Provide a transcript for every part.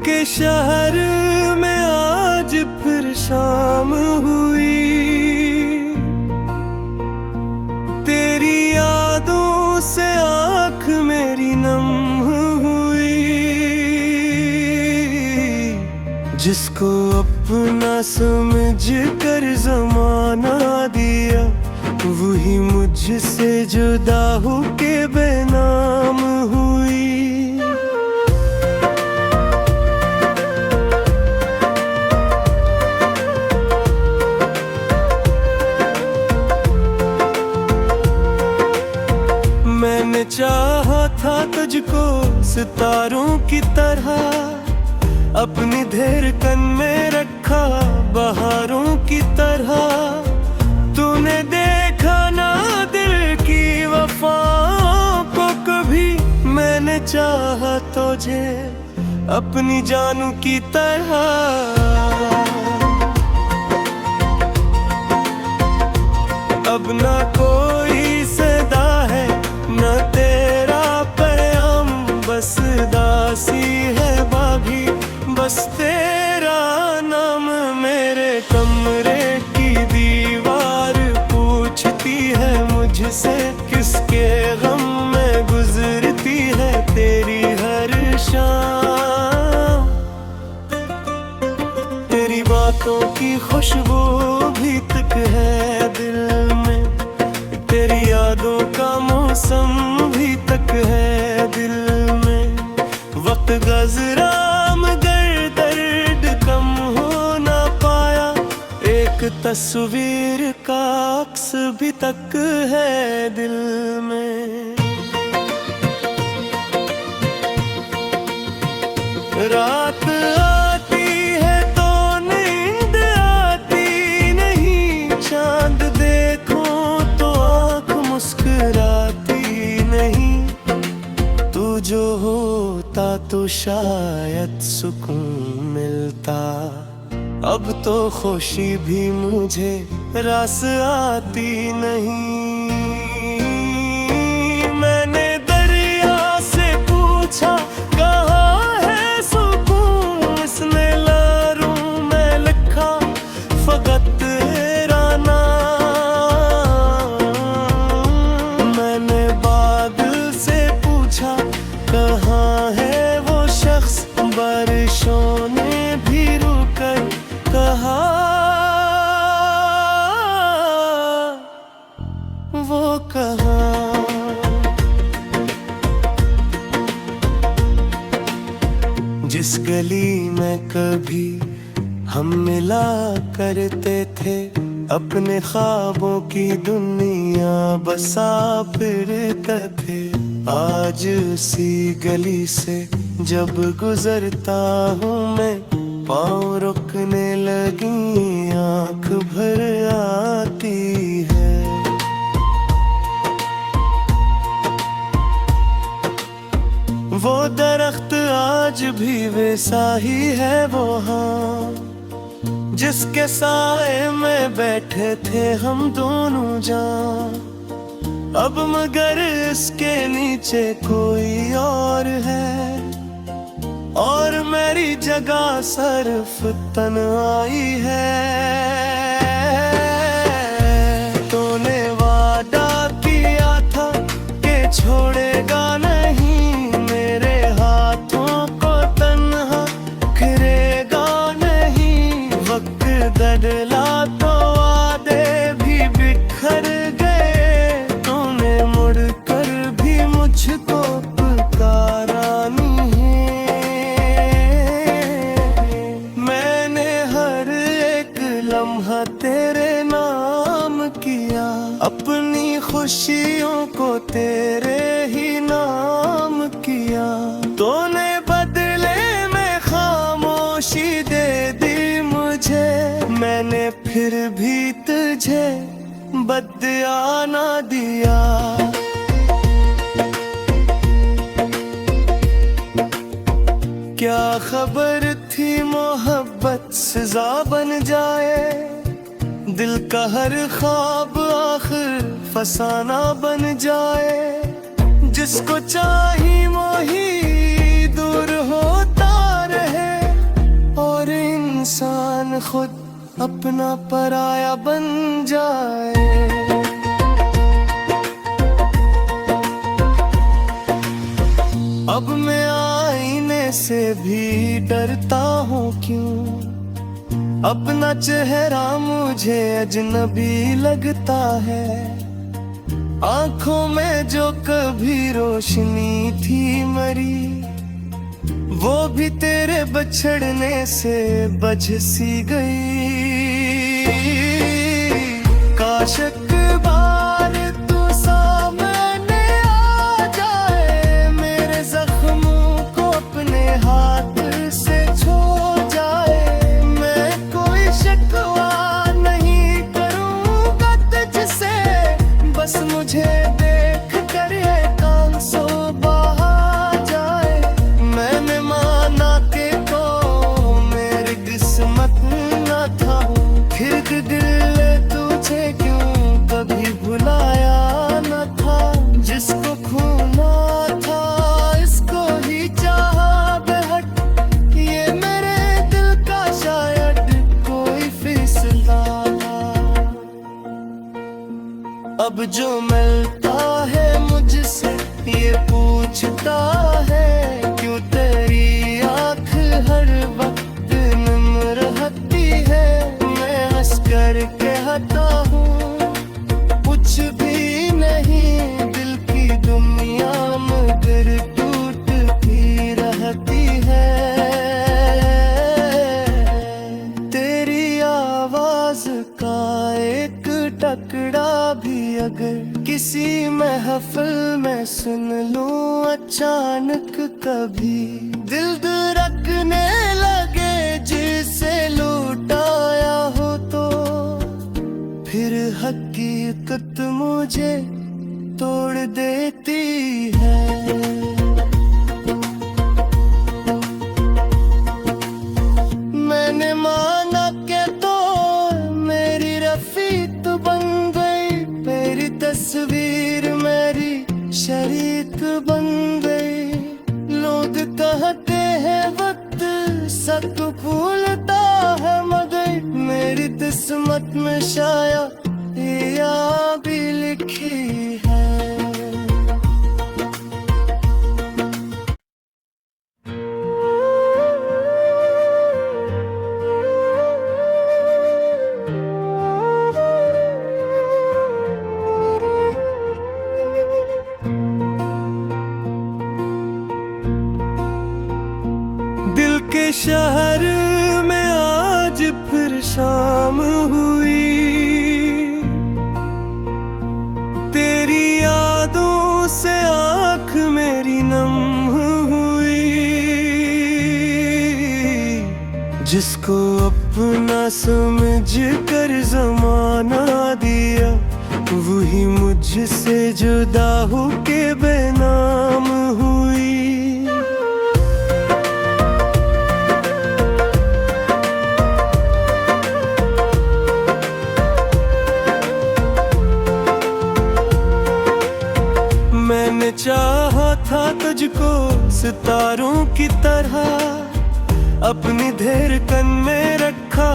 के शहर में आज फिर शाम हुई, तेरी यादों से आँख मेरी नम हुई। जिसको अपना समझ कर ज़माना दिया, वही मुझसे जुदा होके बेनाम हुई। मैंने चाहा था तुझको सितारों की तरह, अपनी धड़कन में रखा बहारों की तरह। तूने देखा ना दिल की वफाओं को कभी, मैंने चाहा तुझे अपनी जानू की तरह। अब ना कोई सदा है न तेरा पैगाम, बस दासी है बागी, बस तेरा नाम। मेरे कमरे की दीवार पूछती है मुझसे, किसके गम में गुजरती है तेरी हर शाम। तेरी बातों की खुशबू भी तक है दिल में, तेरी यादों का मौसम भी तक है दिल में। वक्त गुज़रा मगर दर्द कम हो ना पाया, एक तस्वीर का अक्स भी तक है दिल में। रात आती है तो नींद आती नहीं, चांद देखो तो आँख मुस्कुराती नहीं। तू जो होता तो शायद सुकून मिलता, अब तो खुशी भी मुझे रास आती नहीं। मैंने दरिया से पूछा कहाँ है सुकून, इसने लहरों में लिखा फकत तेरा नाम। मैंने बादल से पूछा कहाँ है वो शख्स, बारिशों ने भी रुकर कहा वो कहाँ। जिस गली में कभी हम मिला करते थे, अपने ख्वाबों की दुनिया बसा फिरते थे। आज उसी गली से जब गुजरता हूँ मैं, पाँव रुकने लगी आँख भर आती है। वो दरख्त आज भी वैसा ही है वहाँ, जिसके साए में बैठे थे हम दोनों जान। अब मगर इसके नीचे कोई और है, और मेरी जगह सिर्फ तन्हाई है। तूने वादा किया था कि छोड़ेगा नहीं, मेरे हाथों को तन्हा करेगा नहीं। वक्त बदला तो वादे भी बिखर गए, तूने मुड़कर भी मुझको पुकारा नहीं। मैंने हर एक लम्हा तेरे नाम किया, अपनी खुशियों को तेरे ही नाम किया। तूने बदले में खामोशी दे दी मुझे, मैंने फिर भी तुझे बदया ना दिया। क्या खबर थी मोहब्बत सजा बन जाए, दिल का हर ख्वाब आखिर फसाना बन जाए। जिसको चाही वही दूर होता रहे, अपना पराया बन जाए। अब मैं आईने से भी डरता हूँ क्यों, अपना चेहरा मुझे अजनबी लगता है। आंखों में जो कभी रोशनी थी मरी, वो भी तेरे बछड़ने से बझ सी गई। काश एक बार तू सामने आ जाए, मेरे जख्मों को अपने हाथ से छू जाए। मैं कोई शिकवा नहीं करूँगा तुझसे, बस मुझे देख कर एक आंसू बहा जाए। मैंने माना कि तो मेरी किस्मत न था, फिर दिल तुझे क्यों कभी भुलाया न था। जिसको खूना था इसको ही चाहा बेहद, ये मेरे दिल का शायद कोई फिसला था। अब जो मिलता है मुझसे ये पूछता है, क्यों तेरी आँख हर वक्त नम रहती है। मैं हंस कर कहता हूँ कुछ भी नहीं, दिल की दुनिया मगर टूटती रहती है। तेरी आवाज का एक टकरा भी अगर किसी महफिल में सुन लूं अचानक कभी, दिल धड़कने लगे जिसे लुटाया हो तो, फिर हकीकत मुझे तोड़ देती है। मैंने माना के तो मेरी रफीक बन गई, मेरी तस्वीर मेरी शरीक बन गई। लोग कहते हैं वक्त सब भूलता है, मगर मेरी किस्मत में शायद या भी लिखी है। दिल के शहर में आज फिर शाम हुई, तेरी यादों से आँख मेरी नम हुई। जिसको अपना समझ कर जमाना दिया, वही मुझसे जुदा होके बेनाम हुई। मैंने चाहा था तुझको सितारों की तरह, अपनी धड़कन में रखा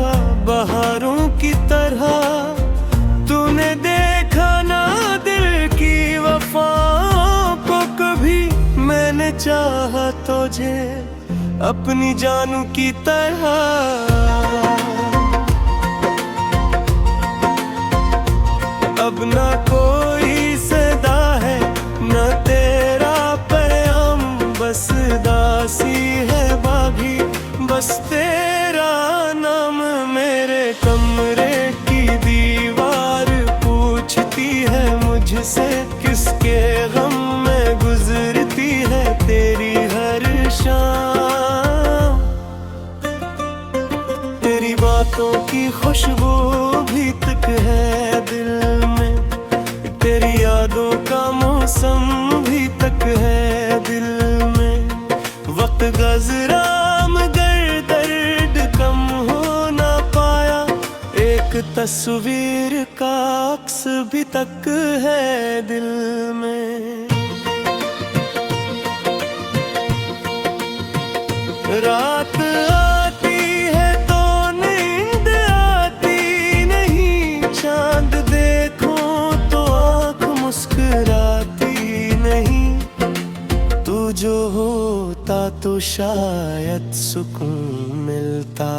बहारों की तरह। तूने देखा ना दिल की वफाओं को कभी, मैंने चाहा तुझे अपनी जानू की तरह। अब ना कोई सदा है न तेरा पैगाम, बस दासी है बागी, बस तेरा नाम। मेरे कमरे की दीवार पूछती है मुझसे, किसके गम में गुजरती है तेरी हर शाम। तेरी बातों की खुशबू भी तक है दिल में, तेरी यादों का मौसम भी तक है दिल में। वक्त गुज़रा मगर दर्द कम हो ना पाया, एक तस्वीर का अक्स भी तक है दिल में। रात आती है तो नींद आती होता तो शायद सुकून मिलता।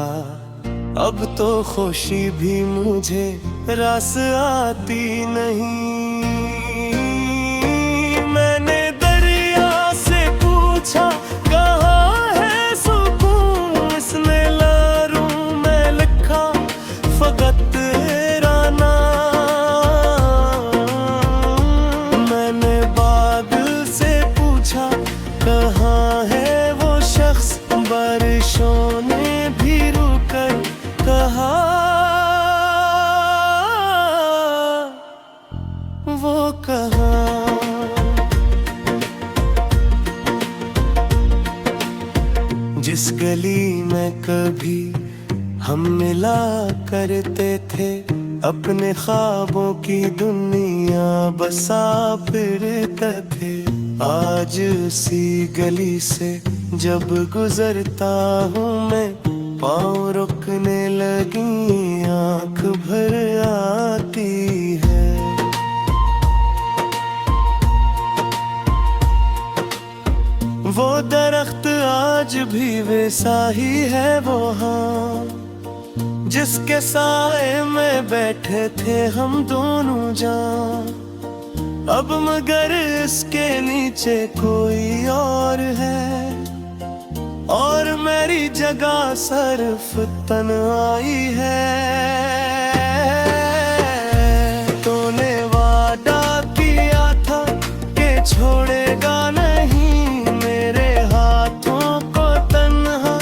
अब तो खुशी भी मुझे रास आती नहीं। मैंने दरिया से पूछा कहाँ है सुकून, इसने लारूं में लिखा फकत तेरा नाम। मैंने बादल से पूछा कहाँ है वो शख्स, बारिशों ने भी रुकर कहा वो कहाँ। जिस गली में कभी हम मिला करते थे, अपने ख्वाबों की दुनिया बसा फिरते थे। आज उसी गली से जब गुजरता हूँ मैं, पाँव रुकने लगी, आँख भर आती है। वो दरख्त आज भी वैसा ही है वो, हाँ, जिसके साए में बैठे थे हम दोनों जान। अब मगर इसके नीचे कोई और है, और मेरी जगह सिर्फ तन्हाई है। तूने वादा किया था कि छोड़ेगा नहीं, मेरे हाथों को तन्हा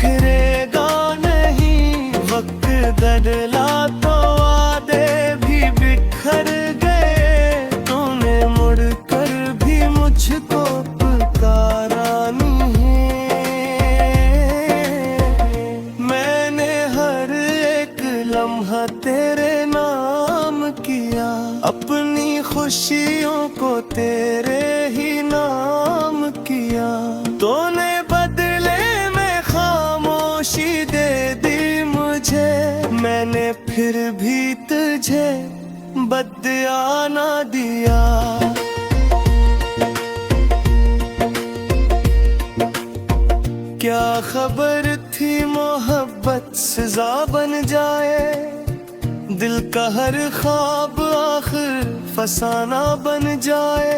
करेगा नहीं। वक्त बदला तो वादे भी बिखर गए, तूने मुड़कर भी मुझको पुकारा नहीं। मैंने हर एक लम्हा तेरे नाम किया, अपनी खुशियों को तेरे ही नाम किया। तूने बदले में खामोशी दे दी मुझे, मैंने फिर भी तुझे बदया ना दिया। क्या खबर थी मोहब्बत सजा बन जाए, दिल का हर ख्वाब आखिर फसाना बन जाए।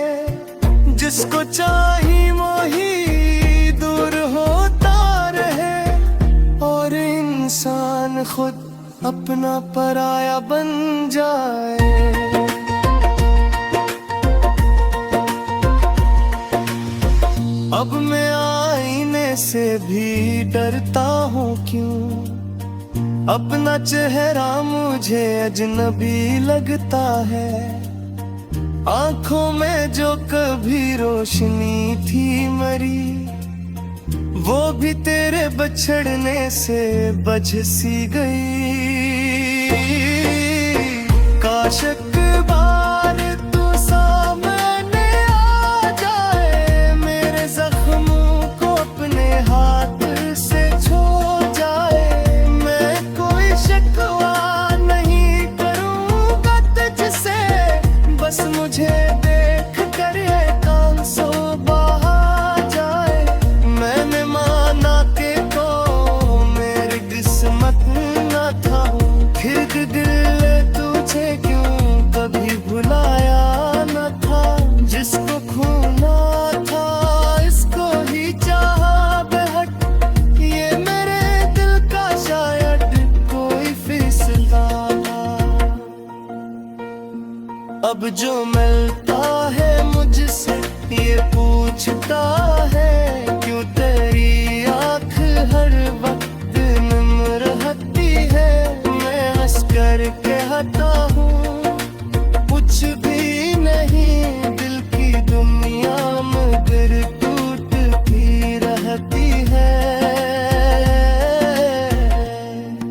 जिसको चाही वही दूर होता रहे, और इंसान खुद अपना पराया बन जाए। अब मैं आईने से भी डरता हूँ क्यों, अपना चेहरा मुझे अजनबी लगता है। आंखों में जो कभी रोशनी थी मरी, वो भी तेरे बछड़ने से बझ सी गई। काश एक बार तू सामने आ जाए, मेरे जख्मों को अपने हाथ से छू जाए। मैं कोई शिकवा नहीं करूँगा तुझसे, बस मुझे देख कर ये आंसू बहा जाए। मैंने माना कि तो मेरी किस्मत न था, फिर दिल तुझे क्यों कभी भुलाया न था। जिसको खूना था इसको ही चाहा बेहट, ये मेरे दिल का शायद कोई फैसला था। अब जो मिलता है मुझसे ये पूछता है, क्यों तेरी आँख हर वक्त नम रहती है। मैं हंस कर कहता हूँ कुछ भी नहीं, दिल की दुनिया मगर टूटती रहती है।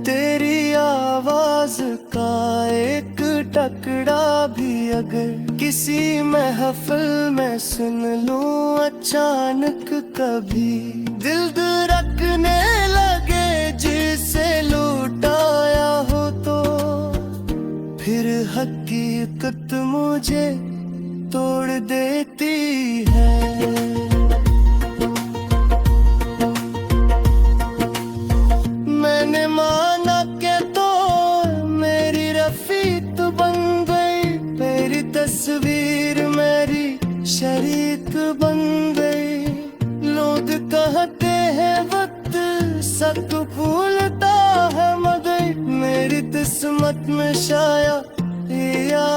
तेरी आवाज का एक टकरा भी अगर किसी महफिल में सुन लूं अचानक कभी, दिल धड़कने लगे जिसे लुटाया हो तो। फिर हकीकत मुझे तोड़ देती है। रहते हैं वक्त सब फूलता है मगर मेरी किस्मत में शायद या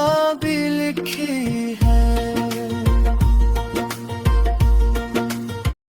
भी लिखी